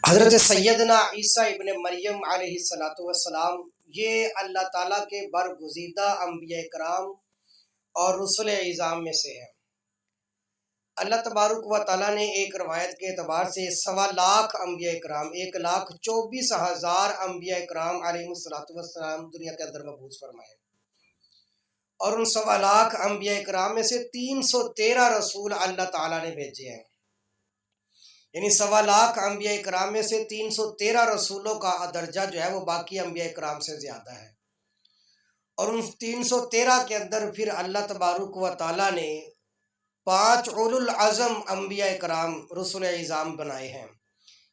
حضرت سیدنا عیسیٰ ابن مریم علیہ الصلاۃ والسلام یہ اللہ تعالیٰ کے برگزیدہ انبیاء کرام اور رسل اعظام میں سے ہیں۔ اللہ تبارک و تعالیٰ نے ایک روایت کے اعتبار سے 1.25 انبیاء کرام 1,24,000 انبیاء کرام علیہ الصلاۃ والسلام دنیا کے اندر مبعوث فرمائے، اور ان 1.25 انبیاء کرام میں سے 313 رسول اللہ تعالیٰ نے بھیجے ہیں۔ یعنی 1.25 انبیاء کرام میں سے 313 رسولوں کا درجہ جو ہے وہ باقی انبیاء کرام سے زیادہ ہے، اور ان 313 کے اندر پھر اللہ تبارک و تعالیٰ نے 5 اولو العزم انبیاء کرام رسول اعظام بنائے ہیں۔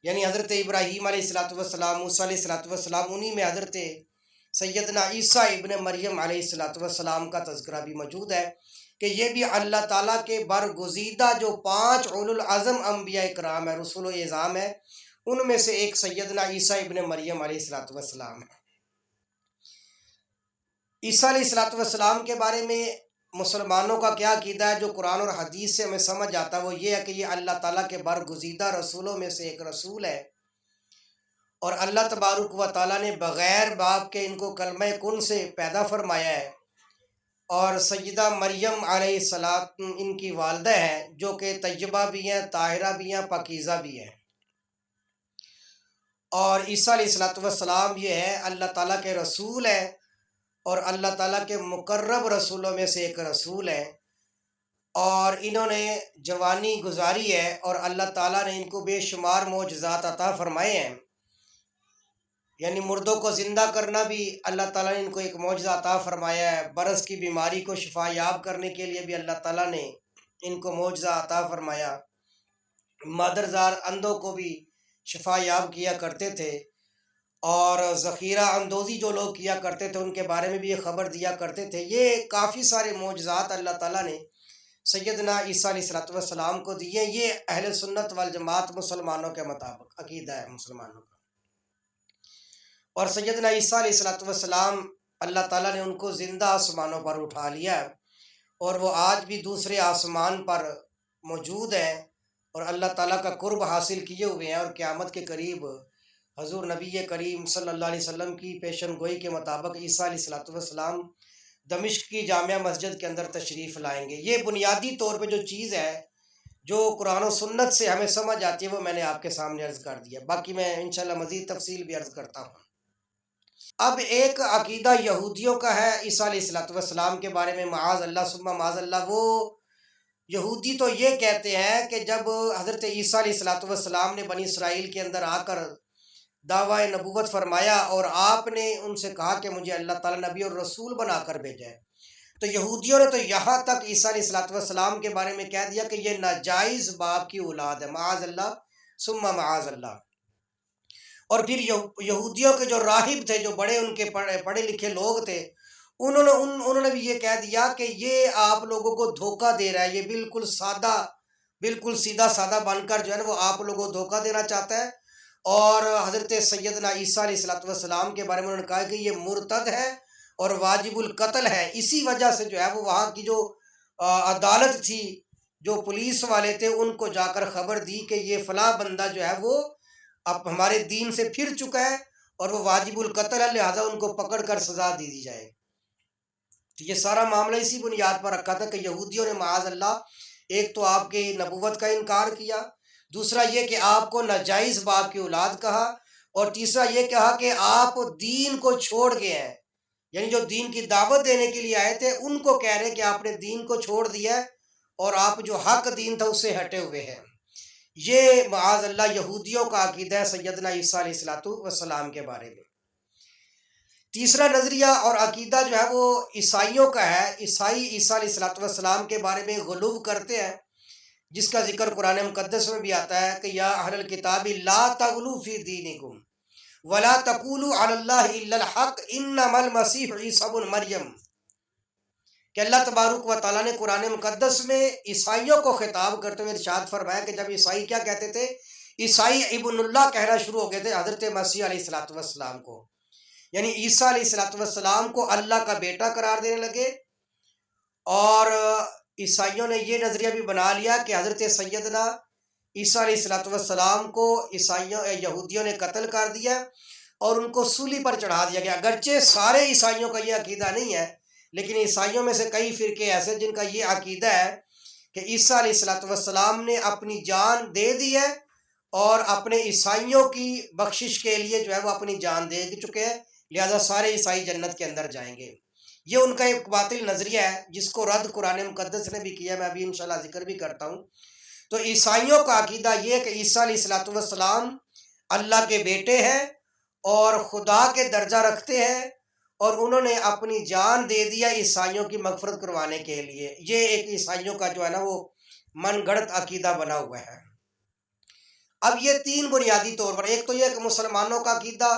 یعنی حضرت ابراہیم علیہ الصلاۃ والسلام، موسیٰ علیہ الصلاۃ والسلام، انہی میں حضرت سیدنا عیسیٰ ابن مریم علیہ الصلاۃ والسلام کا تذکرہ بھی موجود ہے کہ یہ بھی اللہ تعالیٰ کے برگزیدہ جو 5 اولو العزم انبیاء کرام ہیں، رسول اعظام ہیں، ان میں سے ایک سیدنا عیسیٰ ابن مریم علیہ الصلاۃ والسلام ہے۔ عیسیٰ علیہ الصلاۃ والسلام کے بارے میں مسلمانوں کا کیا عقیدہ ہے جو قرآن اور حدیث سے ہمیں سمجھ آتا ہے، وہ یہ ہے کہ یہ اللہ تعالیٰ کے برگزیدہ رسولوں میں سے ایک رسول ہے، اور اللہ تبارک و تعالیٰ نے بغیر باپ کے ان کو کلمہ کن سے پیدا فرمایا ہے، اور سیدہ مریم علیہ السلام ان کی والدہ ہیں جو کہ طیبہ بھی ہیں، طاہرہ بھی ہیں، پاکیزہ بھی ہیں۔ اور عیسیٰ علیہ الصلاۃ والسلام یہ ہے اللہ تعالیٰ کے رسول ہیں، اور اللہ تعالیٰ کے مقرب رسولوں میں سے ایک رسول ہیں، اور انہوں نے جوانی گزاری ہے، اور اللہ تعالیٰ نے ان کو بے شمار معجزات عطا فرمائے ہیں۔ یعنی مردوں کو زندہ کرنا بھی اللہ تعالیٰ نے ان کو ایک معجزہ عطا فرمایا ہے، برس کی بیماری کو شفا یاب کرنے کے لیے بھی اللہ تعالیٰ نے ان کو معجزہ عطا فرمایا، مادرزار اندھوں کو بھی شفا یاب کیا کرتے تھے، اور ذخیرہ اندوزی جو لوگ کیا کرتے تھے ان کے بارے میں بھی یہ خبر دیا کرتے تھے۔ یہ کافی سارے معجزات اللہ تعالیٰ نے سیدنا عیسیٰ علیہ الصلاۃ والسلام کو دیے۔ یہ اہل سنت والجماعت مسلمانوں کے مطابق عقیدہ ہے مسلمانوں کا۔ اور سیدنا عیسیٰ علیہ الصلاۃ والسلام اللہ تعالیٰ نے ان کو زندہ آسمانوں پر اٹھا لیا ہے، اور وہ آج بھی دوسرے آسمان پر موجود ہیں، اور اللہ تعالیٰ کا قرب حاصل کیے ہوئے ہیں، اور قیامت کے قریب حضور نبی کریم صلی اللہ علیہ وسلم کی پیشن گوئی کے مطابق عیسیٰ علیہ الصلاۃ والسلام دمشق کی جامع مسجد کے اندر تشریف لائیں گے۔ یہ بنیادی طور پہ جو چیز ہے جو قرآن و سنت سے ہمیں سمجھ آتی ہے وہ میں نے آپ کے سامنے عرض کر دیا، باقی میں انشاءاللہ مزید تفصیل بھی عرض کرتا ہوں۔ اب ایک عقیدہ یہودیوں کا ہے عیسیٰ علیہ الصلاۃ والسلام کے بارے میں، معاذ اللہ ثم معاذ اللہ۔ وہ یہودی تو یہ کہتے ہیں کہ جب حضرت عیسیٰ علیہ الصلاۃ والسلام نے بنی اسرائیل کے اندر آ کر دعویٰ نبوت فرمایا، اور آپ نے ان سے کہا کہ مجھے اللہ تعالیٰ نبی اور رسول بنا کر بھیجا ہے، تو یہودیوں نے تو یہاں تک عیسیٰ علیہ الصلاۃ والسلام کے بارے میں کہہ دیا کہ یہ ناجائز باپ کی اولاد ہے، معاذ اللہ ثم معاذ اللہ۔ اور پھر یہودیوں کے جو راہب تھے، جو بڑے ان کے پڑھے لکھے لوگ تھے، انہوں نے بھی یہ کہہ دیا کہ یہ آپ لوگوں کو دھوکہ دے رہا ہے، یہ بالکل سیدھا سادہ بن کر جو ہے نا وہ آپ لوگوں کو دھوکہ دینا چاہتا ہے۔ اور حضرت سیدنا عیسیٰ علیہ الصلاۃ والسلام کے بارے میں انہوں نے کہا کہ یہ مرتد ہے اور واجب القتل ہے۔ اسی وجہ سے جو ہے وہ وہاں کی جو عدالت تھی، جو پولیس والے تھے، ان کو جا کر خبر دی کہ یہ فلاں بندہ جو ہے وہ اب ہمارے دین سے پھر چکا ہے اور وہ واجب القتل ہے، لہٰذا ان کو پکڑ کر سزا دی جائے۔ تو یہ سارا معاملہ اسی بنیاد پر رکھا تھا کہ یہودیوں نے معاذ اللہ ایک تو آپ کی نبوت کا انکار کیا، دوسرا یہ کہ آپ کو ناجائز باپ کی اولاد کہا، اور تیسرا یہ کہا کہ آپ دین کو چھوڑ گئے ہیں، یعنی جو دین کی دعوت دینے کے لیے آئے تھے ان کو کہہ رہے کہ آپ نے دین کو چھوڑ دیا ہے اور آپ جو حق دین تھا اس سے ہٹے ہوئے ہیں۔ یہ معاذ اللہ یہودیوں کا عقیدہ ہے سیدنا عیسیٰ علیہ الصلاۃ والسلام کے بارے میں۔ تیسرا نظریہ اور عقیدہ جو ہے وہ عیسائیوں کا ہے۔ عیسائی عیسیٰ علیہ الصلاۃ والسلام کے بارے میں غلو کرتے ہیں، جس کا ذکر قرآن مقدس میں بھی آتا ہے کہ یا اہل الکتاب لا تغلوا فی دینکم ولا تقولوا علی اللہ الا الحق انما المسیح عیسی ابن مریم، کہ اللہ تبارک و تعالیٰ نے قرآن مقدس میں عیسائیوں کو خطاب کرتے ہوئے ارشاد فرمایا کہ جب عیسائی کیا کہتے تھے، عیسائی ابن اللہ کہنا شروع ہو گئے تھے حضرت مسیح علیہ الصلاۃ والسلام کو، یعنی عیسیٰ علیہ الصلاۃ والسلام کو اللہ کا بیٹا قرار دینے لگے، اور عیسائیوں نے یہ نظریہ بھی بنا لیا کہ حضرت سیدنا عیسیٰ علیہ الصلوۃ والسلام کو یہودیوں نے قتل کر دیا اور ان کو سولی پر چڑھا دیا گیا۔ اگرچہ سارے عیسائیوں کا یہ عقیدہ نہیں ہے، لیکن عیسائیوں میں سے کئی فرقے ایسے جن کا یہ عقیدہ ہے کہ عیسیٰ علیہ الصلوۃ والسلام نے اپنی جان دے دی ہے اور اپنے عیسائیوں کی بخشش کے لیے جو ہے وہ اپنی جان دے چکے ہیں، لہذا سارے عیسائی جنت کے اندر جائیں گے۔ یہ ان کا ایک باطل نظریہ ہے جس کو رد قرآن مقدس نے بھی کیا، میں ابھی انشاءاللہ ذکر بھی کرتا ہوں۔ تو عیسائیوں کا عقیدہ یہ کہ عیسیٰ علیہ الصلوۃ والسلام اللہ کے بیٹے ہیں اور خدا کے درجہ رکھتے ہیں، اور انہوں نے اپنی جان دے دیا عیسائیوں کی مغفرت کروانے کے لیے۔ یہ ایک عیسائیوں کا جو ہے نا وہ من گھڑت عقیدہ بنا ہوا ہے۔ اب یہ تین بنیادی طور پر، ایک تو یہ کہ مسلمانوں کا عقیدہ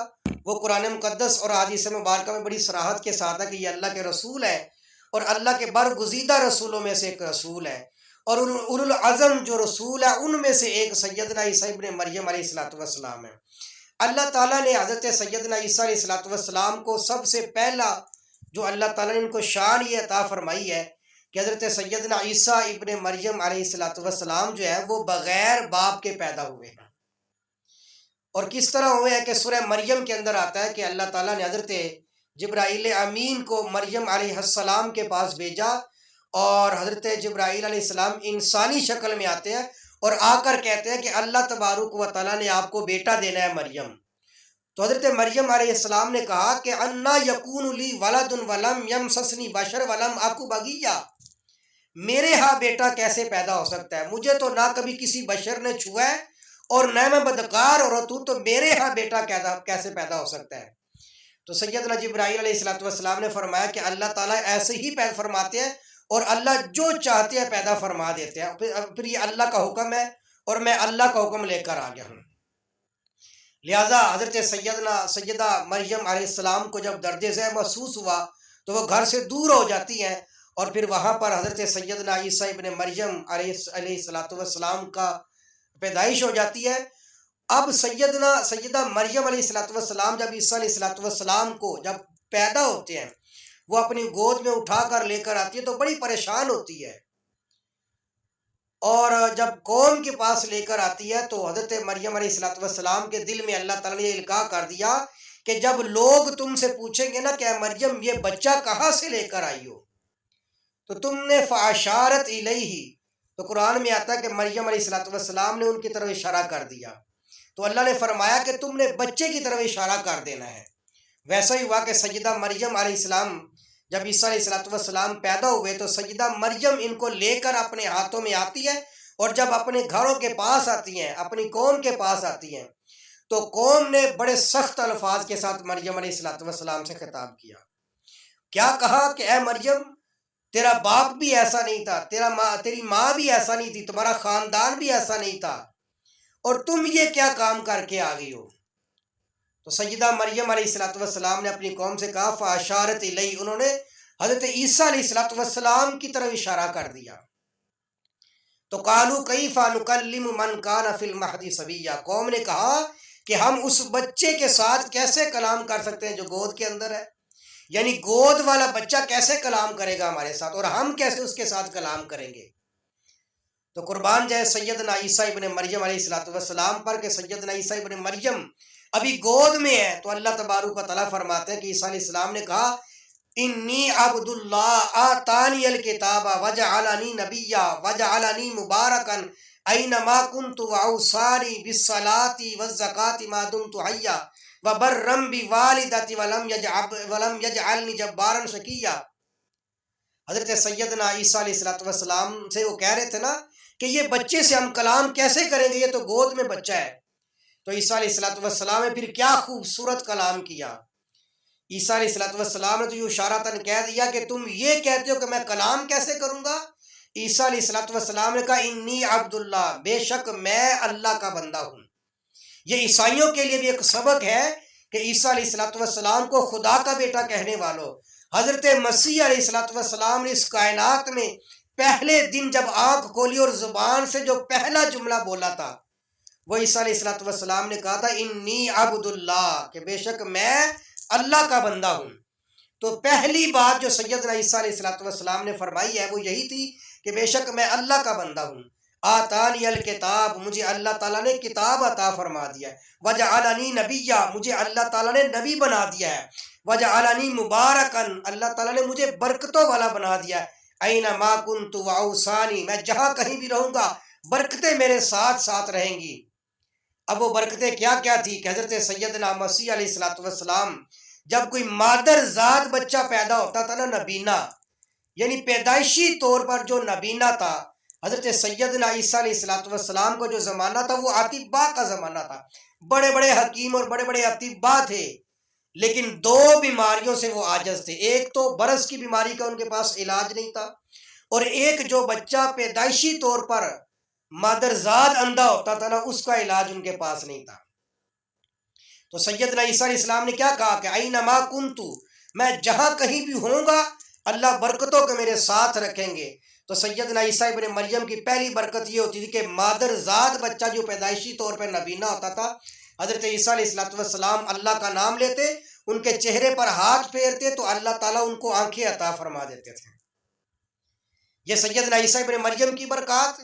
وہ قرآن مقدس اور احادیث مبارکہ میں بڑی صراحت کے ساتھ ہے کہ یہ اللہ کے رسول ہے اور اللہ کے برگزیدہ رسولوں میں سے ایک رسول ہے، اور اولو العزم جو رسول ہے ان میں سے ایک سیدنا عیسیٰ ابن مریم علیہ الصلوۃ والسلام ہے۔ اللہ تعالیٰ نے حضرت سیدنا عیسیٰ علیہ الصلوۃ والسلام کو سب سے پہلا جو اللہ تعالیٰ نے ان کو شان یہ عطا فرمائی ہے کہ حضرت سیدنا عیسیٰ ابن مریم علیہ الصلوۃ والسلام جو ہے وہ بغیر باپ کے پیدا ہوئے ہیں۔ اور کس طرح ہوئے ہیں کہ سورہ مریم کے اندر آتا ہے کہ اللہ تعالیٰ نے حضرت جبرائیل امین کو مریم علیہ السلام کے پاس بھیجا، اور حضرت جبرائیل علیہ السلام انسانی شکل میں آتے ہیں اور آ کر کہتے ہیں کہ اللہ تبارک و تعالیٰ نے آپ کو بیٹا دینا ہے مریم۔ تو حضرت مریم علیہ السلام نے کہا کہ انا یکون لی ولد ولم یمسسنی بشر ولم اکو بغیہ، میرے ہاں بیٹا کیسے پیدا ہو سکتا ہے، مجھے تو نہ کبھی کسی بشر نے چھوا ہے اور نہ میں بدکار عورت ہوں، تو میرے ہاں بیٹا کیسے پیدا ہو سکتا ہے۔ تو سیدنا جبرائیل علیہ الصلوۃ والسلام نے فرمایا کہ اللہ تعالیٰ ایسے ہی پیدا فرماتے ہیں اور اللہ جو چاہتے ہیں پیدا فرما دیتے ہیں، پھر یہ اللہ کا حکم ہے اور میں اللہ کا حکم لے کر آ گیا ہوں۔ لہٰذا حضرت سیدہ مریم علیہ السلام کو جب درد ذیل محسوس ہوا تو وہ گھر سے دور ہو جاتی ہیں، اور پھر وہاں پر حضرت سیدنا عیسیٰ ابن مریم علیہ الصلوۃ والسلام کا پیدائش ہو جاتی ہے۔ اب سیدہ مریم علیہ الصلوۃ والسلام جب عیسیٰ علیہ الصلوۃ والسلام کو جب پیدا ہوتے ہیں، وہ اپنی گود میں اٹھا کر لے کر آتی ہے تو بڑی پریشان ہوتی ہے، اور جب قوم کے پاس لے کر آتی ہے تو حضرت مریم علیہ الصلوۃ والسلام کے دل میں اللہ تعالیٰ نے القاء کر دیا کہ جب لوگ تم سے پوچھیں گے نا کہ اے مریم یہ بچہ کہاں سے لے کر آئی ہو، تو تم نے فاشارت الیہ، تو قرآن میں آتا ہے کہ مریم علیہ الصلوۃ والسلام نے ان کی طرف اشارہ کر دیا، تو اللہ نے فرمایا کہ تم نے بچے کی طرف اشارہ کر دینا ہے۔ ویسا ہی ہوا کہ سیدہ مریم علیہ السلام جب عیسیٰ علیہ الصلوۃ والسلام پیدا ہوئے تو سیدہ مریم ان کو لے کر اپنے ہاتھوں میں آتی ہے، اور جب اپنے گھروں کے پاس آتی ہیں، اپنی قوم کے پاس آتی ہیں، تو قوم نے بڑے سخت الفاظ کے ساتھ مریم علیہ الصلوۃ والسلام سے خطاب کیا۔ کیا کہا کہ اے مریم تیرا باپ بھی ایسا نہیں تھا، تیری ماں بھی ایسا نہیں تھی، تمہارا خاندان بھی ایسا نہیں تھا، اور تم یہ کیا کام کر کے آ گئی ہو۔ تو سیدہ مریم علیہ الصلوۃ والسلام نے اپنی قوم سے کہا فاشارت الیہ، انہوں نے حضرت عیسیٰ علیہ الصلوۃ والسلام کی طرف اشارہ کر دیا۔ تو قالوا کیف نکلم من کان فی المہد صبیا، قوم نے کہا کہ ہم اس بچے کے ساتھ کیسے کلام کر سکتے ہیں جو گود کے اندر ہے، یعنی گود والا بچہ کیسے کلام کرے گا ہمارے ساتھ، اور ہم کیسے اس کے ساتھ کلام کریں گے۔ تو قربان جائے سیدنا عیسیٰ ابن مریم علیہ الصلوۃ والسلام پر کہ سیدنا عیسیٰ ابن مریم ابھی گود میں ہے، تو اللہ تبارک و تعالیٰ فرماتے ہیں کہ عیسیٰ علیہ السلام نے کہا انی عبد اللہ آتانی الکتاب وجعلنی نبیا وجعلنی مبارکا اینما کنت واوصانی بالصلاۃ والزکاۃ ما دمت حیا وبرا بوالدتی ولم یجعلنی جبارا شقیا۔ حضرت سیدنا عیسیٰ علیہ الصلوۃ والسلام سے وہ کہہ رہے تھے نا کہ یہ بچے سے ہم کلام کیسے کریں گے، یہ تو گود میں بچہ ہے۔ تو عیسیٰ علیہ الصلوۃ والسلام نے پھر کیا خوبصورت کلام کیا۔ عیسیٰ علیہ الصلوۃ والسلام نے تو یہ اشارتاً کہہ دیا کہ تم یہ کہتے ہو کہ میں کلام کیسے کروں گا۔ عیسیٰ علیہ الصلوۃ والسلام نے کہا انی عبد اللہ، بے شک میں اللہ کا بندہ ہوں۔ یہ عیسائیوں کے لیے بھی ایک سبق ہے کہ عیسیٰ علیہ الصلوۃ والسلام کو خدا کا بیٹا کہنے والوں، حضرت مسیح علیہ الصلوۃ والسلام نے اس کائنات میں پہلے دن جب آنکھ کھولی اور زبان سے جو پہلا جملہ بولا تھا وہ عیسیٰ علیہ الصلوۃ والسلام نے کہا تھا انی عبد اللہ، کہ بے شک میں اللہ کا بندہ ہوں۔ تو پہلی بات جو سیدنا عیسیٰ علیہ الصلوۃ والسلام نے فرمائی ہے وہ یہی تھی کہ بے شک میں اللہ کا بندہ ہوں۔ آتانی الکتاب، مجھے اللہ تعالیٰ نے کتاب عطا فرما دیا ہے، وجعلنی نبیا، مجھے اللہ تعالیٰ نے نبی بنا دیا ہے، وجعلنی مبارکن، اللہ تعالیٰ نے مجھے برکتوں والا بنا دیا ہے، اینما کنت واوصانی، میں جہاں کہیں بھی رہوں گا برکتیں میرے ساتھ ساتھ رہیں گی۔ اب وہ برکتیں کیا کیا تھی کہ حضرت سیدنا مسیح علیہ الصلوۃ والسلام جب کوئی مادر ذات بچہ پیدا ہوتا تھا نا، نبینا یعنی پیدائشی طور پر جو نبینا تھا، حضرت سیدنا عیسیٰ علیہ الصلوۃ والسلام کو جو زمانہ تھا وہ اطباء کا زمانہ تھا، بڑے بڑے حکیم اور بڑے بڑے اطباء تھے، لیکن دو بیماریوں سے وہ عاجز تھے۔ ایک تو برس کی بیماری کا ان کے پاس علاج نہیں تھا، اور ایک جو بچہ پیدائشی طور پر مادرزاد اندھا ہوتا تھا نا، اس کا علاج ان کے پاس نہیں تھا۔ تو سیدنا عیسیٰ علیہ السلام نے کیا کہا کہ اینما کنتو، میں جہاں کہیں بھی ہوں گا اللہ برکتوں کے میرے ساتھ رکھیں گے۔ تو سیدنا عیسیٰ ابن مریم کی پہلی برکت یہ ہوتی تھی کہ مادرزاد بچہ جو پیدائشی طور پر نبینا ہوتا تھا، حضرت عیسیٰ علیہ السلام اللہ کا نام لیتے، ان کے چہرے پر ہاتھ پھیرتے تو اللہ تعالیٰ ان کو آنکھیں عطا فرما دیتے تھے۔ یہ سیدنا عیسیٰ ابن مریم کی برکات۔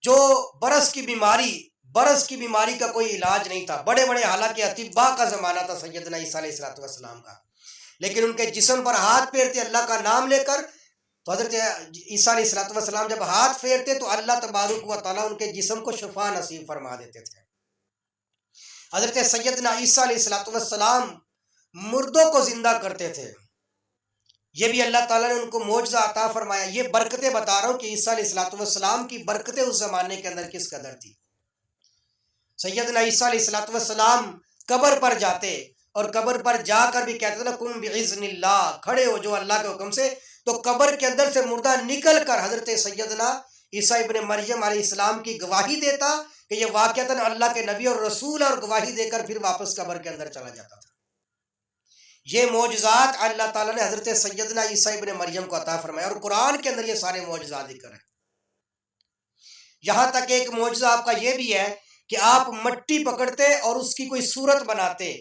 جو برس کی بیماری کا کوئی علاج نہیں تھا، بڑے بڑے حالانکہ اطباء کا زمانہ تھا سیدنا عیسیٰ علیہ السلام کا، لیکن ان کے جسم پر ہاتھ پھیرتے اللہ کا نام لے کر، تو حضرت عیسیٰ علیہ السلام جب ہاتھ پھیرتے تو اللہ تبارک و تعالیٰ ان کے جسم کو شفا نصیب فرما دیتے تھے۔ حضرت سیدنا عیسیٰ علیہ السلام مردوں کو زندہ کرتے تھے، یہ بھی اللہ تعالیٰ نے ان کو معجزہ عطا فرمایا۔ یہ برکتیں بتا رہا ہوں کہ عیسیٰ علیہ السلام کی برکتیں اس زمانے کے اندر کس قدر تھی۔ سیدنا عیسیٰ علیہ السلام قبر پر جاتے اور قبر پر جا کر بھی کہتے تھے قم باذن اللہ، کھڑے ہو جو اللہ کے حکم سے، تو قبر کے اندر سے مردہ نکل کر حضرت سیدنا عیسیٰ ابن مریم علیہ السلام کی گواہی دیتا کہ یہ واقعتاً اللہ کے نبی اور رسول، اور گواہی دے کر پھر واپس قبر کے اندر چلا جاتا تھا۔ یہ معجزات اللہ تعالیٰ نے حضرت سیدنا عیسیٰ ابن مریم کو عطا فرمایا، اور قرآن کے اندر یہ سارے معجزات ذکر ہیں۔ یہاں تک ایک معجزہ آپ کا یہ بھی ہے کہ آپ مٹی پکڑتے اور اس کی کوئی صورت بناتے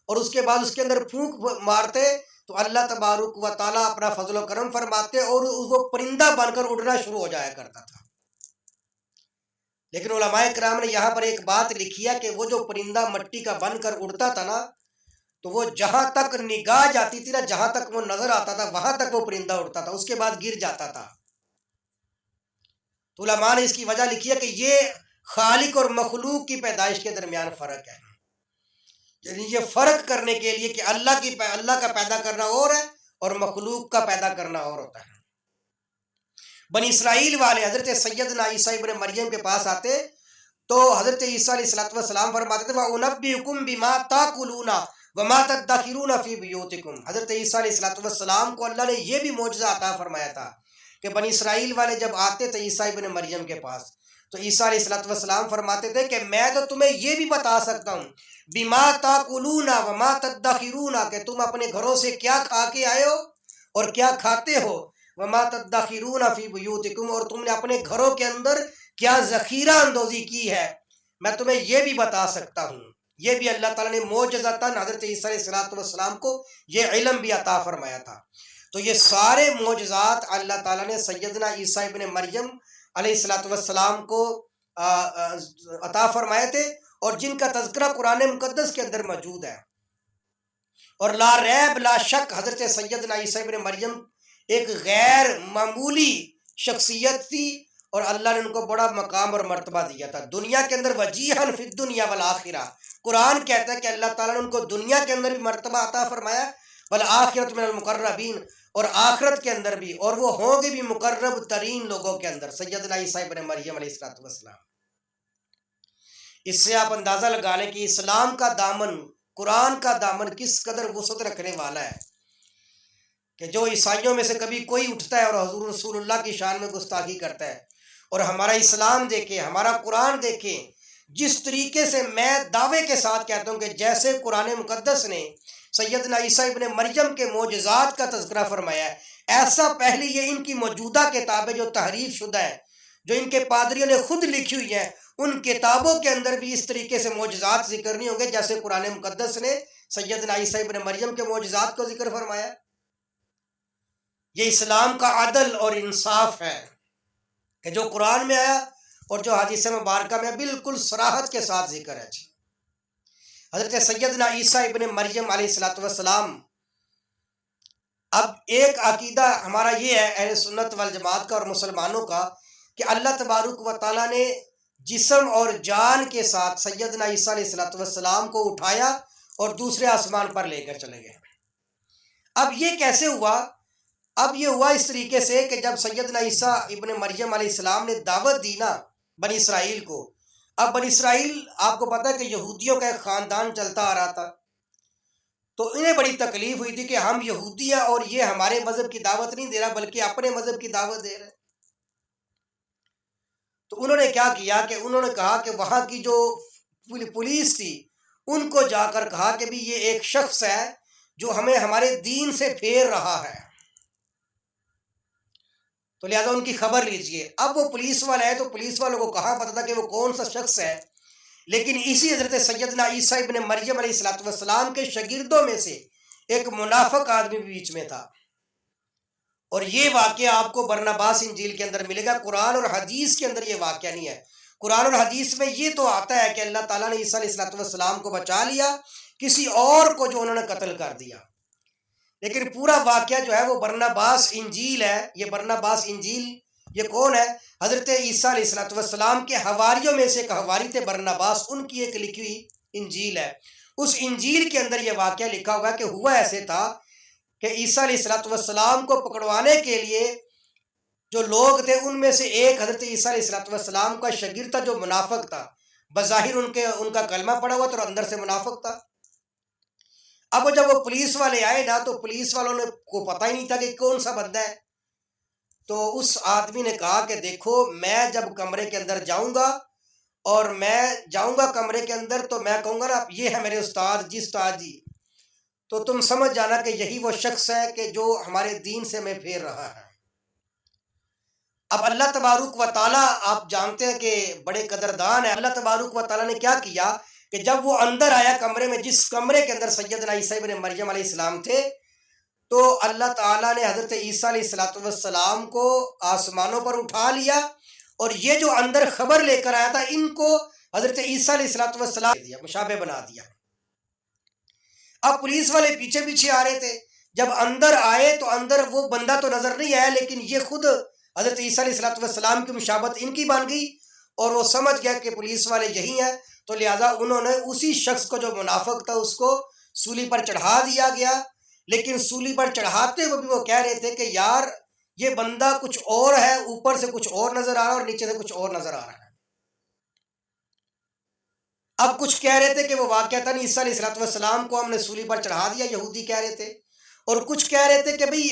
اور اس کے بعد اس کے اندر پھونک مارتے تو اللہ تبارک و تعالیٰ اپنا فضل و کرم فرماتے اور وہ پرندہ بن کر اڑنا شروع ہو جایا کرتا تھا۔ لیکن علماء کرام نے یہاں پر ایک بات لکھی ہے کہ وہ جو پرندہ مٹی کا بن کر اڑتا تھا نا، تو وہ جہاں تک نگاہ جاتی تھی نا، جہاں تک وہ نظر آتا تھا وہاں تک وہ پرندہ اڑتا تھا، اس کے بعد گر جاتا تھا۔ تو علماء نے اس کی وجہ لکھی ہے کہ یہ خالق اور مخلوق کی پیدائش کے درمیان فرق ہے، یعنی یہ فرق کرنے کے لیے کہ اللہ کا پیدا کرنا اور ہے اور مخلوق کا پیدا کرنا اور ہوتا ہے۔ بنی اسرائیل والے حضرت سیدنا عیسیٰ ابن مریم کے پاس آتے تو حضرت عیسیٰ علیہ السلام فرماتے تھے وَأُنَبِّئُكُم بِمَا تَأْكُلُونَ وَمَا تَدَّخِرُونَ فِي بُيُوتِكُم۔ حضرت عیسیٰ علیہ السلام کو اللہ نے یہ بھی معجزہ عطا فرمایا تھا کہ بنی اسرائیل والے جب آتے تھے عیسیٰ ابن مریم کے پاس تو عیسیٰ علیہ السلام فرماتے تھے کہ میں تو تمہیں یہ بھی بتا سکتا ہوں بِمَا تَأْكُلُونَ وَمَا تَدَّخِرُونَ، کہ تم اپنے گھروں سے کیا کھا کے آئے ہو اور کیا کھاتے ہو، وَمَا تَدَّخِرُونَ فِي بُيُوتِكُم، اور تم نے اپنے گھروں کے اندر کیا ذخیرہ اندوزی کی ہے، میں تمہیں یہ بھی بتا سکتا ہوں۔ یہ بھی اللہ تعالیٰ نے معجزتاً حضرت عیسیٰ علیہ السلام کو یہ علم بھی عطا فرمایا تھا۔ تو یہ سارے معجزات اللہ تعالیٰ نے سیدنا عیسیٰ ابن مریم علیہ السلام کو عطا فرمائے تھے، اور جن کا تذکرہ قرآن مقدس کے اندر موجود ہے۔ اور لا ریب لا شک حضرت سیدنا عیسیٰ ابن مریم ایک غیر معمولی شخصیت تھی، اور اللہ نے ان کو بڑا مقام اور مرتبہ دیا تھا دنیا کے اندر، وجیحاً فی الدنیا والآخرہ۔ قرآن کہتا ہے کہ اللہ تعالیٰ نے ان کو دنیا کے اندر بھی مرتبہ عطا فرمایا، والآخرۃ من المقربین، اور آخرت کے اندر بھی، اور وہ ہوں گے بھی مقرب ترین لوگوں کے اندر، سیدنا عیسیٰ ابن مریم علیہ السلام۔ اس سے آپ اندازہ لگا لیں کہ اسلام کا دامن، قرآن کا دامن کس قدر وسعت رکھنے والا ہے، کہ جو عیسائیوں میں سے کبھی کوئی اٹھتا ہے اور حضور رسول اللہ کی شان میں گستاخی کرتا ہے، اور ہمارا اسلام دیکھیں، ہمارا قرآن دیکھیں، جس طریقے سے میں دعوے کے ساتھ کہتا ہوں کہ جیسے قرآن مقدس نے سیدنا عیسیٰ ابن مریم کے معجزات کا تذکرہ فرمایا ہے، ایسا پہلے یہ ان کی موجودہ کتابیں جو تحریف شدہ ہے، جو ان کے پادریوں نے خود لکھی ہوئی ہیں، ان کتابوں کے اندر بھی اس طریقے سے معجزات ذکر نہیں ہوں گے جیسے قرآن مقدس نے سیدنا عیسیٰ ابن مریم کے معجزات کو ذکر فرمایا۔ یہ اسلام کا عدل اور انصاف ہے۔ کہ جو قرآن میں آیا اور جو حدیث مبارکہ میں بالکل صراحت کے ساتھ ذکر ہے. حضرت سیدنا عیسیٰ ابن مریم علیہ السلام. اب ایک عقیدہ ہمارا یہ ہے اہل سنت والجماعت کا اور مسلمانوں کا کہ اللہ تبارک و تعالیٰ نے جسم اور جان کے ساتھ سیدنا عیسیٰ علیہ السلام کو اٹھایا اور دوسرے آسمان پر لے کر چلے گئے. اب یہ کیسے ہوا؟ اب یہ ہوا اس طریقے سے کہ جب سیدنا عیسیٰ ابن مریم علیہ السلام نے دعوت دی نا بنی اسرائیل کو. اب بنی اسرائیل آپ کو پتہ ہے کہ یہودیوں کا ایک خاندان چلتا آ رہا تھا، تو انہیں بڑی تکلیف ہوئی تھی کہ ہم یہودی ہیں اور یہ ہمارے مذہب کی دعوت نہیں دے رہا بلکہ اپنے مذہب کی دعوت دے رہے. تو انہوں نے کیا کیا کہ انہوں نے کہا کہ وہاں کی جو پولیس تھی ان کو جا کر کہا کہ بھی یہ ایک شخص ہے جو ہمیں ہمارے دین سے پھیر رہا ہے، تو لہذا ان کی خبر لیجئے. اب وہ پولیس والے ہیں تو پولیس والوں کو کہاں پتہ تھا کہ وہ کون سا شخص ہے، لیکن اسی حضرت سیدنا عیسیٰ ابن مریم علیہ السلام کے شاگردوں میں سے ایک منافق آدمی بیچ میں تھا. اور یہ واقعہ آپ کو برناباس انجیل کے اندر ملے گا، قرآن اور حدیث کے اندر یہ واقعہ نہیں ہے. قرآن اور حدیث میں یہ تو آتا ہے کہ اللہ تعالیٰ نے عیسیٰ علیہ السلام کو بچا لیا کسی اور کو جو انہوں نے قتل کر دیا، لیکن پورا واقعہ جو ہے وہ برناباس انجیل ہے. یہ برناباس انجیل یہ کون ہے؟ حضرت عیسیٰ علیہ السلام کے حواریوں میں سے ایک حواری تھے برناباس، ان کی ایک لکھی ہوئی انجیل ہے. اس انجیل کے اندر یہ واقعہ لکھا ہوا ہے کہ ہوا ایسے تھا کہ عیسیٰ علیہ السلام کو پکڑوانے کے لیے جو لوگ تھے ان میں سے ایک حضرت عیسیٰ علیہ السلام کا شاگرد تھا جو منافق تھا. بظاہر ان کا کلمہ پڑا ہوا تھا اور اندر سے منافق تھا. اب جب وہ پولیس والے آئے نا تو پولیس والوں نے کو پتہ ہی نہیں تھا کہ کون سا بندہ ہے. تو اس آدمی نے کہا کہ دیکھو میں جب کمرے کے اندر جاؤں گا اور میں جاؤں گا کمرے کے اندر تو میں کہوں گا نا یہ ہے میرے استاد جی، استاد جی، تو تم سمجھ جانا کہ یہی وہ شخص ہے کہ جو ہمارے دین سے ہمیں پھیر رہا ہے. اب اللہ تبارک و تعالیٰ آپ جانتے ہیں کہ بڑے قدردان ہیں. اللہ تبارک و تعالیٰ نے کیا کیا کہ جب وہ اندر آیا کمرے میں، جس کمرے کے اندر سیدنا عیسیٰ ابن مریم علیہ السلام تھے، تو اللہ تعالیٰ نے حضرت عیسیٰ علیہ السلام کو آسمانوں پر اٹھا لیا اور یہ جو اندر خبر لے کر آیا تھا ان کو حضرت عیسیٰ علیہ السلام دیا، مشابہ بنا دیا. اب پولیس والے پیچھے پیچھے آ رہے تھے، جب اندر آئے تو اندر وہ بندہ تو نظر نہیں آیا لیکن یہ خود حضرت عیسیٰ علیہ السلام کی مشابہت ان کی بن گئی اور وہ سمجھ گیا کہ پولیس والے یہی ہیں. تو لہٰذا انہوں نے اسی شخص کو جو منافق تھا اس کو سولی پر چڑھا دیا گیا. لیکن سولی پر چڑھاتے ہوئے بھی وہ کہہ رہے تھے کہ یار یہ بندہ کچھ اور ہے، اوپر سے کچھ اور نظر آ رہا ہے اور نیچے سے کچھ اور نظر آ رہا ہے. اب کچھ کہہ رہے تھے کہ وہ واقعتاً عیسیٰ علیہ السلام کو ہم نے سولی پر چڑھا دیا، یہودی کہہ رہے تھے، اور کچھ کہہ رہے تھے کہ بھئی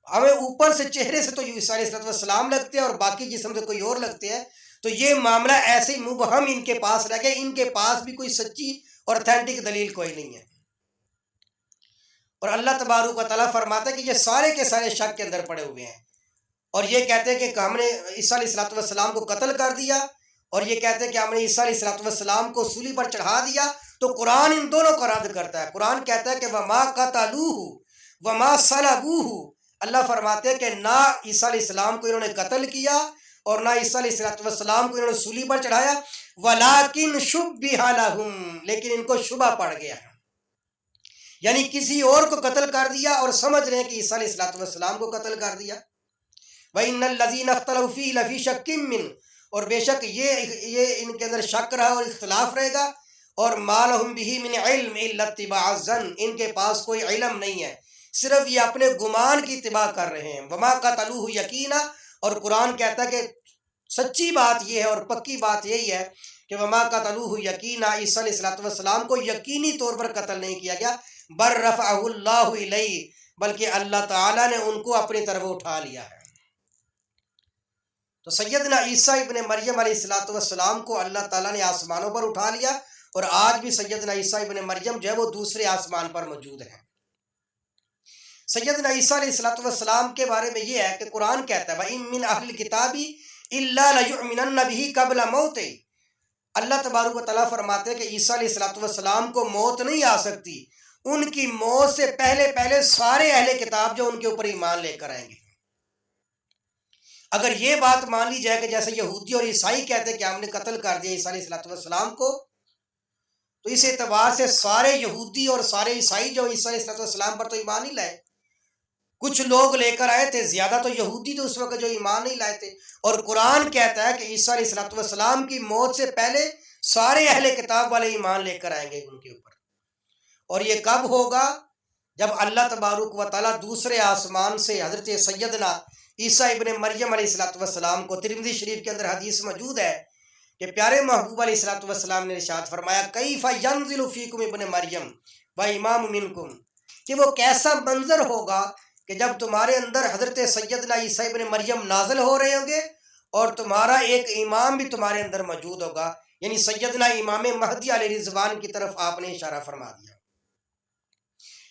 ہمیں اوپر سے چہرے سے تو عیسیٰ علیہ السلام لگتے ہیں اور باقی جسم سے کوئی اور لگتے ہیں. تو یہ معاملہ ایسے ہی مبہم ان کے پاس رہ گئے، ان کے پاس بھی کوئی سچی اور اتھینٹک دلیل کوئی نہیں ہے. اور اللہ تبارک و تعالیٰ فرماتا ہے کہ یہ سارے کے سارے شک کے اندر پڑے ہوئے ہیں اور یہ کہتے ہیں کہ ہم نے عیسیٰ علیہ السلام کو قتل کر دیا اور یہ کہتے ہیں کہ ہم نے عیسیٰ علیہ السلام کو سولی پر چڑھا دیا. تو قرآن ان دونوں کو رد کرتا ہے. قرآن کہتا ہے کہ وما قتلوہ وما صلبوہ. اللہ فرماتے ہیں کہ نہ عیسیٰ علیہ السلام کو انہوں نے قتل کیا اور نہ عیسیٰ علیہ السلام کو انہوں نے سولی پر چڑھایا، ولیکن شبہ لہم، لیکن ان کو شبہ پڑ گیا، یعنی کسی اور کو قتل کر دیا اور سمجھ رہے ہیں کہ عیسیٰ علیہ السلام کو قتل کر دیا. وَإِنَّ الَّذِينَ اخْتَلَفُوا فِيهِ لَفِي شَكٍّ مِّنْهُ، اور بے شک یہ ان کے اندر شک رہا اور اختلاف رہے گا. اور مَا لَهُمْ بِهِ مِنْ عِلْمٍ إِلَّا اتِّبَاعَ الظَّنِّ، ان کے پاس کوئی علم نہیں ہے، صرف یہ اپنے گمان کی اتباع کر رہے ہیں. وَمَا قَتَلُوهُ يَقِينًا، اور قرآن کہتا ہے کہ سچی بات یہ ہے اور پکی بات یہی ہے کہ وَمَا قَتَلُوهُ يَقِينًا، عیسیٰ علیہ السلام کو یقینی طور پر قتل نہیں کیا گیا. بَلْ رَفَعَهُ اللَّهُ إِلَيْهِ، بلکہ اللہ تعالیٰ نے ان کو اپنی طرف اٹھا لیا ہے. تو سیدنا عیسیٰ ابن مریم علیہ السلام کو اللہ تعالیٰ نے آسمانوں پر اٹھا لیا اور آج بھی سیدنا عیسیٰ ابن مریم جو ہے وہ دوسرے آسمان پر موجود ہیں. سیدنا عیسیٰ علیہ السلام کے بارے میں یہ ہے کہ قرآن کہتا ہے وَإِن مِّنْ أَهْلِ الْكِتَابِ إِلَّا لَيُؤْمِنَنَّ بِهِ قَبْلَ مَوْتِهِ. اللہ تبارک و تعالیٰ فرماتے ہیں کہ عیسیٰ علیہ السلام کو موت نہیں آ سکتی، ان کی موت سے پہلے پہلے سارے اہل کتاب جو ان کے اوپر ایمان لے کر آئیں گے. اگر یہ بات مان لی جائے کہ جیسے یہودی اور عیسائی کہتے ہیں کہ ہم نے قتل کر دیا عیسیٰ علیہ السلام کو، تو اس اعتبار سے سارے یہودی اور سارے عیسائی جو عیسیٰ علیہ السلام پر تو ایمان نہیں لائے، کچھ لوگ لے کر آئے تھے، زیادہ تو یہودی تو اس وقت جو ایمان نہیں لائے تھے۔ اور قرآن کہتا ہے کہ عیسیٰ علیہ السلام کی موت سے پہلے سارے اہل کتاب والے ایمان لے کر آئیں گے ان کے اوپر۔ اور یہ کب ہوگا؟ جب اللہ تبارک و تعالیٰ دوسرے آسمان سے حضرت سیدنا عیسیٰ ابن مریم علیہ السلام کو، ترمذی شریف کے اندر حدیث موجود ہے کہ پیارے محبوب علیہ السلام نے ارشاد فرمایا کیف ینزل فیکم ابن مریم و امام منکم، کہ وہ کیسا منظر ہوگا کہ جب تمہارے اندر حضرت سیدنا عیسیٰ ابن مریم نازل ہو رہے ہوں گے اور تمہارا ایک امام بھی تمہارے اندر موجود ہوگا، یعنی سیدنا امام مہدی علیہ رضوان کی طرف آپ نے اشارہ فرما دیا۔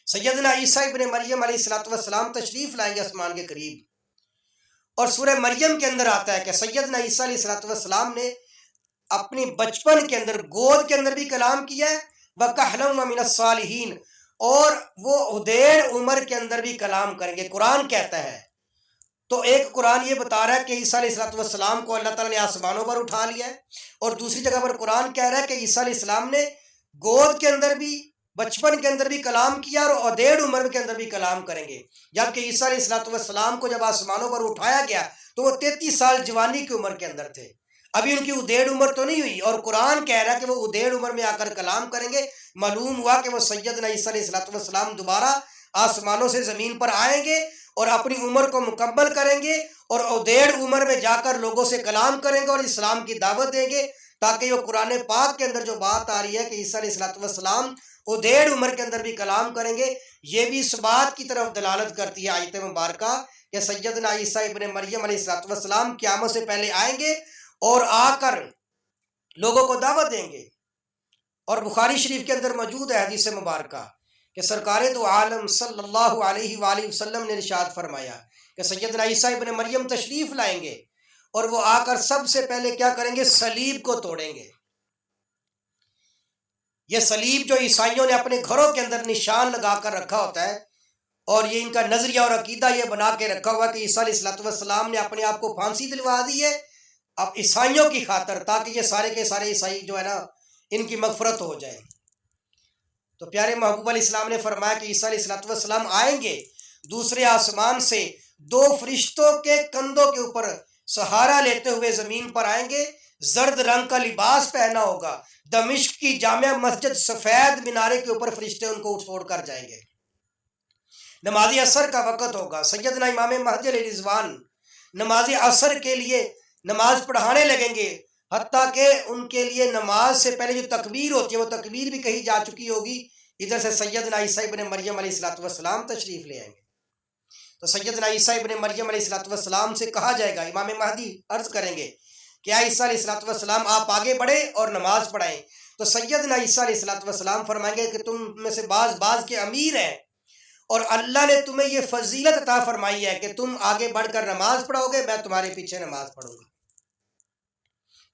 سیدنا عیسیٰ ابن مریم علیہ السلام تشریف لائیں گے آسمان کے قریب، اور سورہ مریم کے اندر آتا ہے کہ سیدنا عیسیٰ علیہ السلام نے اپنی بچپن کے اندر، گود کے اندر بھی کلام کیا ہے، وَكَحْلًا وَمِنَ الصَّالِحِينَ، اور وہ ادیر عمر کے اندر بھی کلام کریں گے، قرآن کہتا ہے۔ تو ایک قرآن یہ بتا رہا ہے کہ عیسیٰ علیہ السلام کو اللہ تعالیٰ نے آسمانوں پر اٹھا لیا ہے، اور دوسری جگہ پر قرآن کہہ رہا ہے کہ عیسیٰ علیہ السلام نے گود کے اندر بھی، بچپن کے اندر بھی کلام کیا اور ادیر عمر کے اندر بھی کلام کریں گے۔ جبکہ عیسیٰ علیہ السلام کو جب آسمانوں پر اٹھایا گیا تو وہ 33 سال جوانی کی عمر کے اندر تھے، ابھی ان کی ادیڑ عمر تو نہیں ہوئی، اور قرآن کہہ رہا ہے کہ وہ ادیڑ عمر میں آ کر کلام کریں گے۔ معلوم ہوا کہ وہ سیدنا عیسیٰ علیہ السلام دوبارہ آسمانوں سے زمین پر آئیں گے اور اپنی عمر کو مکمل کریں گے، اور ادیڑ عمر میں جا کر لوگوں سے کلام کریں گے اور اسلام کی دعوت دیں گے، تاکہ وہ قرآن پاک کے اندر جو بات آ رہی ہے کہ عیسیٰ علیہ السلام ادیڑ عمر کے اندر بھی کلام کریں گے، یہ بھی اس بات کی طرف دلالت کرتی ہے آیت مبارکہ کہ سیدنا عیسیٰ ابن مریم علیہ السلام قیامت سے پہلے آئیں گے اور آ کر لوگوں کو دعوت دیں گے۔ اور بخاری شریف کے اندر موجود ہے حدیث مبارکہ کہ سرکار دو عالم صلی اللہ علیہ وآلہ وسلم نے ارشاد فرمایا کہ سیدنا عیسیٰ ابن مریم تشریف لائیں گے اور وہ آ کر سب سے پہلے کیا کریں گے؟ صلیب کو توڑیں گے۔ یہ صلیب جو عیسائیوں نے اپنے گھروں کے اندر نشان لگا کر رکھا ہوتا ہے، اور یہ ان کا نظریہ اور عقیدہ یہ بنا کے رکھا ہوا کہ عیسیٰ علیہ السلام نے اپنے آپ کو پھانسی دلوا دی ہے اب عیسائیوں کی خاطر، تاکہ یہ سارے کے سارے عیسائی جو ہے نا ان کی مغفرت ہو جائے۔ تو پیارے محبوب علیہ السلام نے فرمایا کہ عیسیٰ علیہ السلام آئیں گے دوسرے آسمان سے، 2 فرشتوں کے کندھوں کے اوپر سہارا لیتے ہوئے زمین پر آئیں گے، زرد رنگ کا لباس پہنا ہوگا، دمشق کی جامع مسجد سفید مینارے کے اوپر فرشتے ان کو چھوڑ کر جائیں گے۔ نماز عصر کا وقت ہوگا، سیدنا امام مہدی علیہ رضوان نماز عصر کے لیے نماز پڑھانے لگیں گے، حتیٰ کہ ان کے لیے نماز سے پہلے جو تکبیر ہوتی ہے وہ تکبیر بھی کہی جا چکی ہوگی، ادھر سے سیدنا عیسیٰ ابن مریم علیہ السلام تشریف لے آئیں گے۔ تو سیدنا عیسیٰ ابن مریم علیہ السلام سے کہا جائے گا، امام مہدی عرض کریں گے کہ عیسیٰ علیہ السلام آپ آگے بڑھیں اور نماز پڑھائیں۔ تو سیدنا عیسیٰ علیہ السلام فرمائیں گے کہ تم میں سے بعض کے امیر ہیں، اور اللہ نے تمہیں یہ فضیلت عطا فرمائی ہے کہ تم آگے بڑھ کر نماز پڑھو گے، میں تمہارے پیچھے نماز پڑھوں گا۔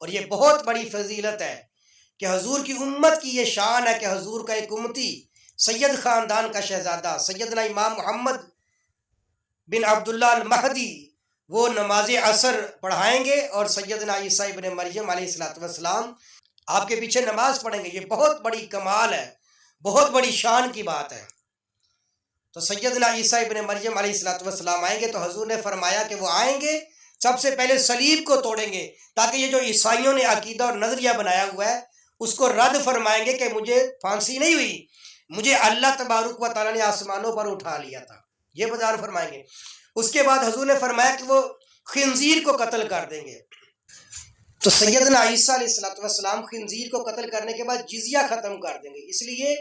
اور یہ بہت بڑی فضیلت ہے کہ حضور کی امت کی یہ شان ہے کہ حضور کا ایک امتی، سید خاندان کا شہزادہ سیدنا امام محمد بن عبداللہ المہدی، وہ نماز عصر پڑھائیں گے اور سیدنا عیسیٰ ابن مریم علیہ السلام آپ کے پیچھے نماز پڑھیں گے۔ یہ بہت بڑی کمال ہے، بہت بڑی شان کی بات ہے۔ تو سیدنا عیسیٰ ابن مریم علیہ السلام آئیں گے تو حضور نے فرمایا کہ وہ آئیں گے، سب سے پہلے صلیب کو توڑیں گے، تاکہ یہ جو عیسائیوں نے عقیدہ اور نظریہ بنایا ہوا ہے اس کو رد فرمائیں گے کہ مجھے پھانسی نہیں ہوئی، مجھے اللہ تبارک و تعالیٰ نے آسمانوں پر اٹھا لیا تھا، یہ بیان فرمائیں گے۔ اس کے بعد حضور نے فرمایا کہ وہ خنزیر کو قتل کر دیں گے۔ تو سیدنا عیسیٰ علیہ السلام خنزیر کو قتل کرنے کے بعد جزیہ ختم کر دیں گے، اس لیے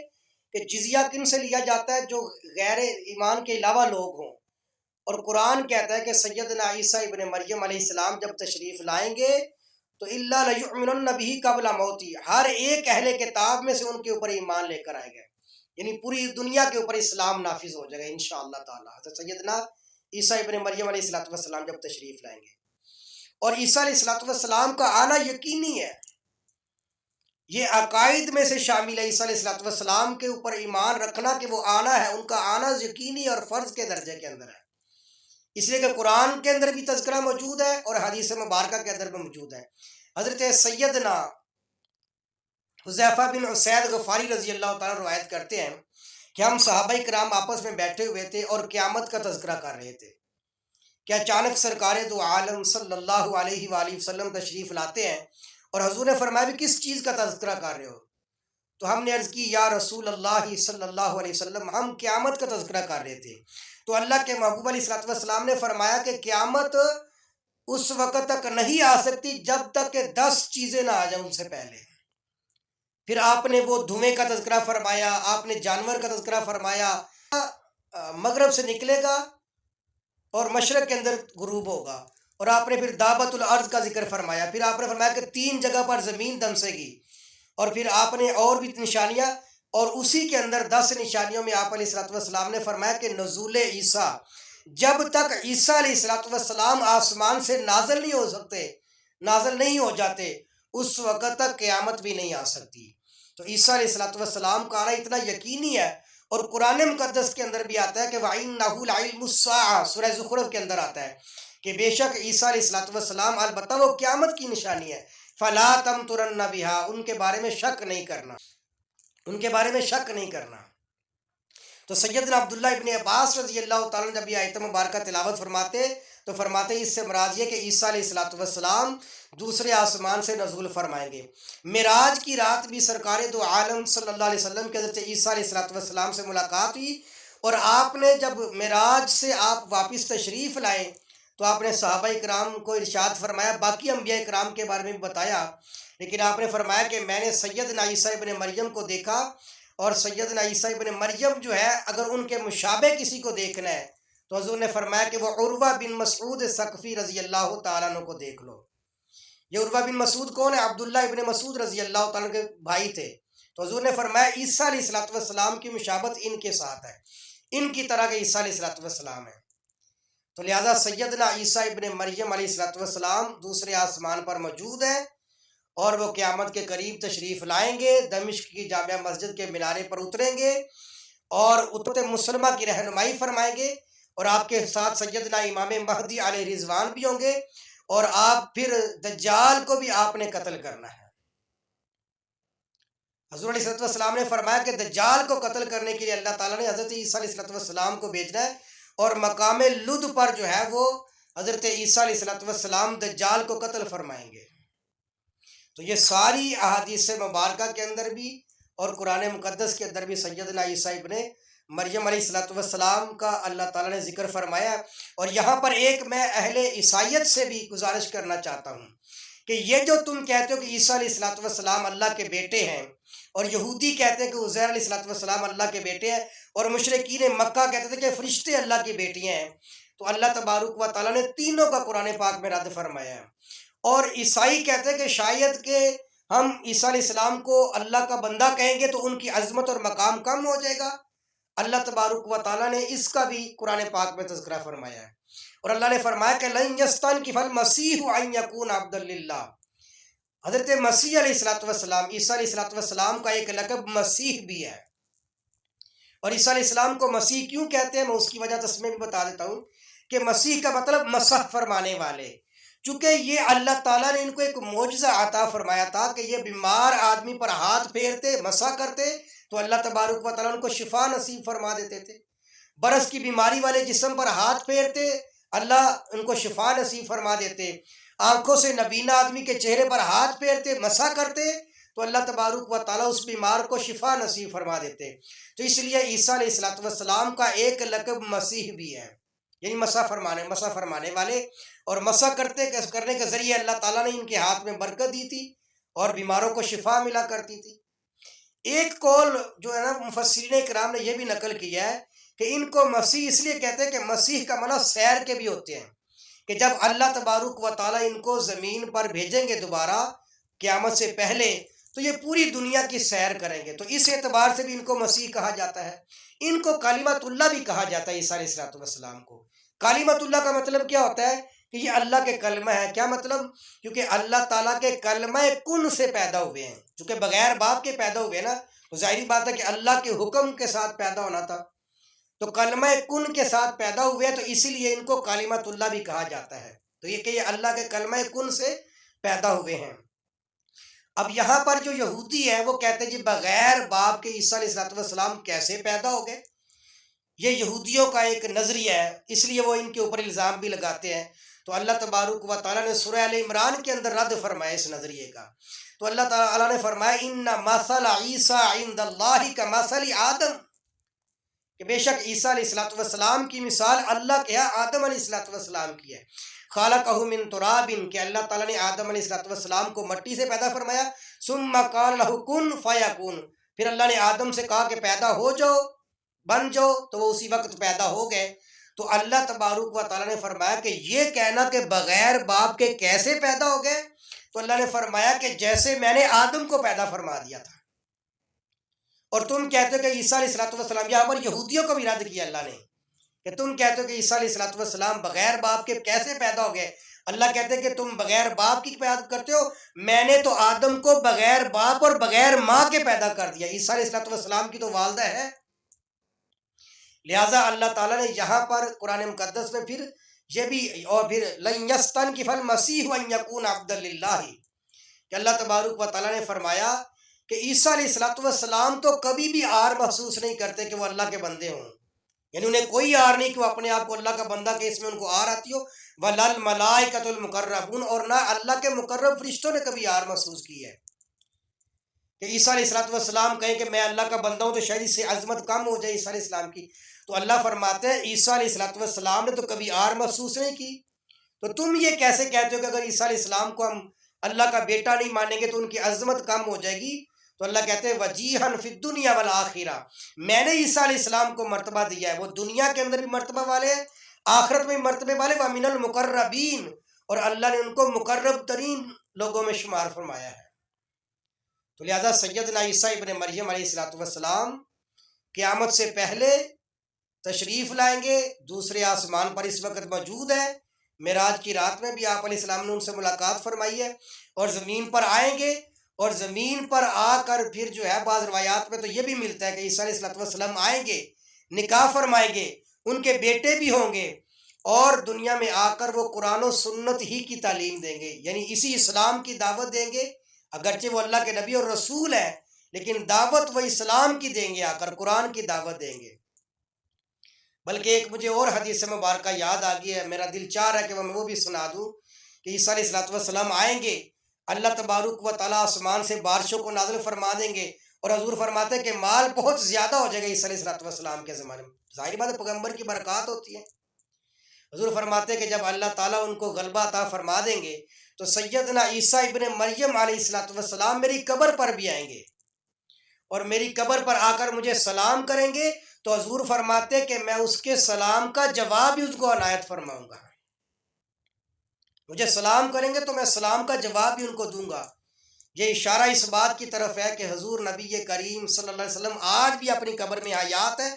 کہ جزیہ کن سے لیا جاتا ہے؟ جو غیر ایمان کے علاوہ لوگ ہوں، اور قرآن کہتا ہے کہ سیدنا عیسیٰ ابن مریم علیہ السلام جب تشریف لائیں گے تو اِلَّا لَيُؤْمِنُنَّ بِهِ قَبْلَ مَوْتِهِ، ہر ایک اہل کتاب میں سے ان کے اوپر ایمان لے کر آئے گئے، یعنی پوری دنیا کے اوپر اسلام نافذ ہو جائے گا انشاءاللہ تعالیٰ۔ حضرت سیدنا عیسیٰ ابن مریم علیہ السلام جب تشریف لائیں گے، اور عیسیٰ علیہ السلام کا آنا یقینی ہے، یہ عقائد میں سے شامل ہے۔ عیسیٰ علیہ السلام کے اوپر ایمان رکھنا کہ وہ آنا ہے، ان کا آنا یقینی اور فرض کے درجے کے اندر ہے۔ اس لیے کہ قرآن کے اندر بھی تذکرہ موجود ہے اور حدیث مبارکہ کے اندر بھی موجود ہے۔ حضرت سیدنا حذیفہ بن اسید غفاری رضی اللہ تعالیٰ روایت کرتے ہیں کہ ہم صحابہ کرام آپس میں بیٹھے ہوئے تھے اور قیامت کا تذکرہ کر رہے تھے کہ اچانک سرکار دو عالم صلی اللہ علیہ وآلہ وسلم تشریف لاتے ہیں اور حضور نے فرمایا بھی کس چیز کا تذکرہ کر رہے ہو؟ تو ہم نے عرض کی یا رسول اللہ صلی اللہ علیہ وسلم ہم قیامت کا تذکرہ کر رہے تھے۔ تو اللہ کے محبوب علیہ الصلوۃ والسلام نے فرمایا کہ قیامت اس وقت تک نہیں آ سکتی جب تک کہ 10 چیزیں نہ آ جائیں ان سے پہلے۔ پھر آپ نے وہ دھویں کا تذکرہ فرمایا، آپ نے جانور کا تذکرہ فرمایا، مغرب سے نکلے گا اور مشرق کے اندر غروب ہوگا، اور آپ نے پھر دابت الارض کا ذکر فرمایا، پھر آپ نے فرمایا کہ 3 جگہ پر زمین دمسے گی، اور پھر آپ نے اور بھی نشانیاں، اور اسی کے اندر 10 نشانیوں میں آپ علیہ الصلوۃ والسلام نے فرمایا کہ نزول عیسیٰ، جب تک عیسیٰ علیہ الصلوۃ والسلام آسمان سے نازل نہیں ہو سکتے، نازل نہیں ہو جاتے، اس وقت تک قیامت بھی نہیں آ سکتی۔ تو عیسیٰ علیہ الصلوۃ والسلام کا آنا اتنا یقینی ہے، اور قرآن مقدس کے اندر بھی آتا ہے کہ وَإِنَّهُ لَعِلْمُ السَّاعَةِ سورہ زخرف کے اندر آتا ہے کہ بے شک عیسیٰ علیہ الصلوۃ والسلام البتہ وہ قیامت کی نشانی ہے، فَلَا تَمْتُرَنَّ بِهَا، ان کے بارے میں شک نہیں کرنا، ان کے بارے میں شک نہیں کرنا۔ تو سیدنا عبداللہ ابن عباس رضی اللہ تعالیٰ جب یہ آیت مبارکہ تلاوت فرماتے تو فرماتے اس سے مراد یہ کہ عیسیٰ علیہ الصلوۃ والسلام دوسرے آسمان سے نزول فرمائیں گے۔ معراج کی رات بھی سرکار دو عالم صلی اللہ علیہ وسلم کے حضرت عیسیٰ علیہ الصلوۃ والسلام سے ملاقات ہوئی، اور آپ نے جب معراج سے آپ واپس تشریف لائے تو آپ نے صحابہ کرام کو ارشاد فرمایا، باقی انبیاء کرام کے بارے میں بھی بتایا، لیکن آپ نے فرمایا کہ میں نے سیدنا عیسیٰ ابن مریم کو دیکھا، اور سیدنا عیسیٰ ابن مریم جو ہے اگر ان کے مشابہ کسی کو دیکھنا ہے تو حضور نے فرمایا کہ وہ عروہ بن مسعود ثقفی رضی اللہ تعالیٰ عنہ کو دیکھ لو۔ یہ عروہ بن مسعود کون ہے؟ عبداللہ ابن مسعود رضی اللہ تعالیٰ کے بھائی تھے۔ تو حضور نے فرمایا عیسیٰ علیہ الصلوۃ والسلام کی مشابہت ان کے ساتھ ہے، ان کی طرح کے عیسیٰ علیہ الصلوۃ والسلام ہے۔ تو لہٰذا سیدنا عیسیٰ ابن مریم علیہ الصلوۃ والسلام دوسرے آسمان پر موجود ہیں، اور وہ قیامت کے قریب تشریف لائیں گے، دمشق کی جامع مسجد کے مینارے پر اتریں گے اور اترتے مسلمہ کی رہنمائی فرمائیں گے، اور آپ کے ساتھ سیدنا امام مہدی علیہ رضوان بھی ہوں گے، اور آپ پھر دجال کو بھی آپ نے قتل کرنا ہے۔ حضور علیہ الصلوۃ والسلام نے فرمایا کہ دجال کو قتل کرنے کے لیے اللہ تعالیٰ نے حضرت عیسیٰ علیہ الصلوۃ والسلام کو بھیجنا ہے، اور مقام لد پر جو ہے وہ حضرت عیسیٰ علیہ الصلوۃ والسلام دجال کو قتل فرمائیں گے۔ تو یہ ساری احادیث مبارکہ کے اندر بھی اور قرآن مقدس کے اندر بھی سیدنا عیسیٰ ابن مریم علیہ الصلوۃ والسلام کا اللہ تعالیٰ نے ذکر فرمایا ہے۔ اور یہاں پر ایک میں اہل عیسائیت سے بھی گزارش کرنا چاہتا ہوں کہ یہ جو تم کہتے ہو کہ عیسیٰ علیہ الصلوۃ والسلام اللہ کے بیٹے ہیں، اور یہودی کہتے ہیں کہ عزیر علیہ الصلوۃ والسلام اللہ کے بیٹے ہیں، اور مشرکین مکہ کہتے تھے کہ فرشتے اللہ کی بیٹیاں ہیں، تو اللہ تبارک و تعالیٰ نے تینوں کا قرآن پاک میں رد فرمایا ہے۔ اور عیسائی کہتے ہیں کہ شاید کہ ہم عیسیٰ علیہ السلام کو اللہ کا بندہ کہیں گے تو ان کی عظمت اور مقام کم ہو جائے گا۔ اللہ تبارک و تعالیٰ نے اس کا بھی قرآن پاک میں تذکرہ فرمایا ہے، اور اللہ نے فرمایا کہ لَن يَسْتَنْكِفَ الْمَسِيحُ أَن يَكُونَ عَبْدًا لِلَّهِ۔ حضرت مسیح علیہ الصلوۃ والسلام، عیسیٰ علیہ الصلوۃ والسلام کا ایک لقب مسیح بھی ہے، اور عیسیٰ علیہ السلام کو مسیح کیوں کہتے ہیں میں اس کی وجہ تسمیں بھی بتا دیتا ہوں کہ مسیح کا مطلب مسح فرمانے والے، چونکہ یہ اللہ تعالیٰ نے ان کو ایک معجزہ عطا فرمایا تھا کہ یہ بیمار آدمی پر ہاتھ پھیرتے، مسح کرتے تو اللہ تبارک و تعالیٰ ان کو شفا نصیب فرما دیتے تھے۔ برس کی بیماری والے جسم پر ہاتھ پھیرتے، اللہ ان کو شفا نصیب فرما دیتے۔ آنکھوں سے نبینا آدمی کے چہرے پر ہاتھ پھیرتے، مسح کرتے تو اللہ تبارک و تعالیٰ اس بیمار کو شفا نصیب فرما دیتے۔ تو اس لیے عیسیٰ علیہ الصلوۃ والسلام کا ایک لقب مسیح بھی ہے، یعنی مسح فرمانے والے، اور مسح کرنے کے ذریعے اللہ تعالیٰ نے ان کے ہاتھ میں برکت دی تھی اور بیماروں کو شفا ملا کرتی تھی۔ ایک قول جو ہے نا مفسرین کرام نے یہ بھی نقل کیا ہے کہ ان کو مسیح اس لیے کہتے ہیں کہ مسیح کا معنی سیر کے بھی ہوتے ہیں، کہ جب اللہ تبارک و تعالیٰ ان کو زمین پر بھیجیں گے دوبارہ قیامت سے پہلے تو یہ پوری دنیا کی سیر کریں گے، تو اس اعتبار سے بھی ان کو مسیح کہا جاتا ہے۔ ان کو کلمۃ اللہ بھی کہا جاتا ہے، عیسیٰ علیہ الصلوۃ والسلام کو۔ کلمۃ اللہ کا مطلب کیا ہوتا ہے کہ یہ اللہ کے کلمہ ہے۔ کیا مطلب؟ کیونکہ اللہ تعالیٰ کے کلمہ کن سے پیدا ہوئے ہیں، چونکہ بغیر باپ کے پیدا ہوئے نا، تو ظاہری بات ہے کہ اللہ کے حکم کے ساتھ پیدا ہونا تھا۔ تو کلمہ کن کے ساتھ پیدا ہوئے تو اسی لیے ان کو کلمۃ اللہ بھی کہا جاتا ہے۔ تو یہ کہ یہ اللہ کے کلمہ کن سے پیدا ہوئے ہیں۔ اب یہاں پر جو یہودی ہے وہ کہتے ہیں جی بغیر باپ کے عیسیٰ علیہ السلام کیسے پیدا ہو گئے؟ یہ یہودیوں کا ایک نظریہ ہے، اس لیے وہ ان کے اوپر الزام بھی لگاتے ہیں۔ تو اللہ تبارک و تعالیٰ نے سورہ آل عمران کے اندر رد فرمایا اس نظریے کا۔ تو اللہ تعالیٰ نے فرمایا ان مثل عیسیٰ عند اللہ کمثل آدم، کہ بے شک عیسیٰ علیہ السلام کی مثال اللہ کے ہاں آدم علیہ السلام کی ہے۔ خالقہ من تراب، کہ اللہ تعالیٰ نے آدم علیہ السلام کو مٹی سے پیدا فرمایا۔ ثم قال لہ کن فیکون، پھر اللہ نے آدم سے کہا کہ پیدا ہو جاؤ، بن جاؤ، تو وہ اسی وقت پیدا ہو گئے۔ تو اللہ تبارک و تعالیٰ نے فرمایا کہ یہ کہنا کہ بغیر باپ کے کیسے پیدا ہو گئے، تو اللہ نے فرمایا کہ جیسے میں نے آدم کو پیدا فرما دیا تھا، اور تم کہتے ہو کہ عیسیٰ علیہ السلام، یہاں پر یہودیوں کو بھی رد کیا اللہ نے کہ تم کہتے ہو کہ عیسیٰ علیہ السلام بغیر باپ کے کیسے پیدا ہو گئے۔ اللہ کہتے ہیں کہ تم بغیر باپ کی پیدا کرتے ہو، میں نے تو آدم کو بغیر باپ اور بغیر ماں کے پیدا کر دیا۔ عیسیٰ علیہ السلام کی تو والدہ ہے، لہٰذا اللہ تعالیٰ نے یہاں پر قرآن مقدس میں پھر یہ بھی، اور پھر لن یستنکف المسیح ان یکون عبدا للہ، کہ اللہ تبارک و تعالیٰ نے فرمایا کہ عیسیٰ علیہ السلام تو کبھی بھی آر محسوس نہیں کرتے کہ وہ اللہ کے بندے ہوں، یعنی انہیں کوئی آر نہیں کہ وہ اپنے آپ کو اللہ کا بندہ کہ اس میں ان کو آر آتی ہو۔ وَلَلْمَلَائِكَةُ الْمُقَرَّبُونَ، اور نہ اللہ کے مقرب فرشتوں نے کبھی آر محسوس کی ہے کہ عیسیٰ علیہ السلام کہیں کہ میں اللہ کا بندہ ہوں تو شاید اس سے عظمت کم ہو جائے عیسیٰ علیہ السلام کی۔ تو اللہ فرماتے ہیں عیسیٰ علیہ السلام نے تو کبھی آر محسوس نہیں کی، تو تم یہ کیسے کہتے ہو کہ اگر عیسیٰ علیہ السلام کو ہم اللہ کا بیٹا نہیں مانیں گے تو ان کی عظمت کم ہو جائے گی؟ تو اللہ کہتے ہیں وجیحاً فی الدنیا والآخرہ، میں نے عیسیٰ علیہ السلام کو مرتبہ دیا ہے، وہ دنیا کے اندر بھی مرتبہ والے ہیں، آخرت میں مرتبے والے، وَمِنَ الْمُقَرَّبِينَ، اور اللہ نے ان کو مقرب ترین لوگوں میں شمار فرمایا ہے۔ تو لہذا سیدنا عیسیٰ ابن مریم علیہ السلام قیامت سے پہلے تشریف لائیں گے، دوسرے آسمان پر اس وقت موجود ہے، معراج کی رات میں بھی آپ علیہ السلام نے ان سے ملاقات فرمائی ہے، اور زمین پر آئیں گے، اور زمین پر آ کر پھر جو ہے بعض روایات میں تو یہ بھی ملتا ہے کہ عیسیٰ علیہ السلام آئیں گے، نکاح فرمائیں گے، ان کے بیٹے بھی ہوں گے، اور دنیا میں آ کر وہ قرآن و سنت ہی کی تعلیم دیں گے، یعنی اسی اسلام کی دعوت دیں گے، اگرچہ وہ اللہ کے نبی اور رسول ہے لیکن دعوت وہ اسلام کی دیں گے، آ کر قرآن کی دعوت دیں گے۔ بلکہ ایک مجھے اور حدیث مبارکہ یاد آ گئی ہے، میرا دل چاہ رہا ہے کہ میں وہ بھی سنا دوں، کہ عیسیٰ علیہ السلام آئیں گے، اللہ تبارک و تعالیٰ آسمان سے بارشوں کو نازل فرما دیں گے، اور حضور فرماتے ہیں کہ مال بہت زیادہ ہو جائے گا عیسیٰ علیہ السلام کے زمانے میں، ظاہر بات ہے پیغمبر کی برکات ہوتی ہے۔ حضور فرماتے ہیں کہ جب اللہ تعالیٰ ان کو غلبہ عطا فرما دیں گے تو سیدنا عیسیٰ ابن مریم علیہ السلام میری قبر پر بھی آئیں گے، اور میری قبر پر آ کر مجھے سلام کریں گے، تو حضور فرماتے کہ میں اس کے سلام کا جواب بھی اس کو عنایت فرماؤں گا، مجھے سلام کریں گے تو میں سلام کا جواب بھی ان کو دوں گا۔ یہ اشارہ اس بات کی طرف ہے کہ حضور نبی کریم صلی اللہ علیہ وسلم آج بھی اپنی قبر میں حیات ہے،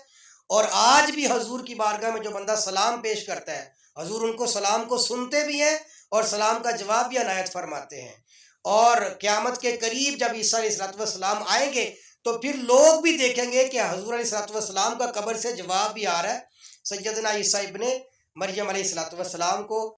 اور آج بھی حضور کی بارگاہ میں جو بندہ سلام پیش کرتا ہے حضور ان کو سلام کو سنتے بھی ہیں اور سلام کا جواب بھی عنایت فرماتے ہیں۔ اور قیامت کے قریب جب عیسیٰ علیہ السلام آئیں گے تو پھر لوگ بھی دیکھیں گے کہ حضور علیہ السلام کا قبر سے جواب بھی آ رہا ہے، سیدنا عیسیٰ ابن مریم علیہ السلام کو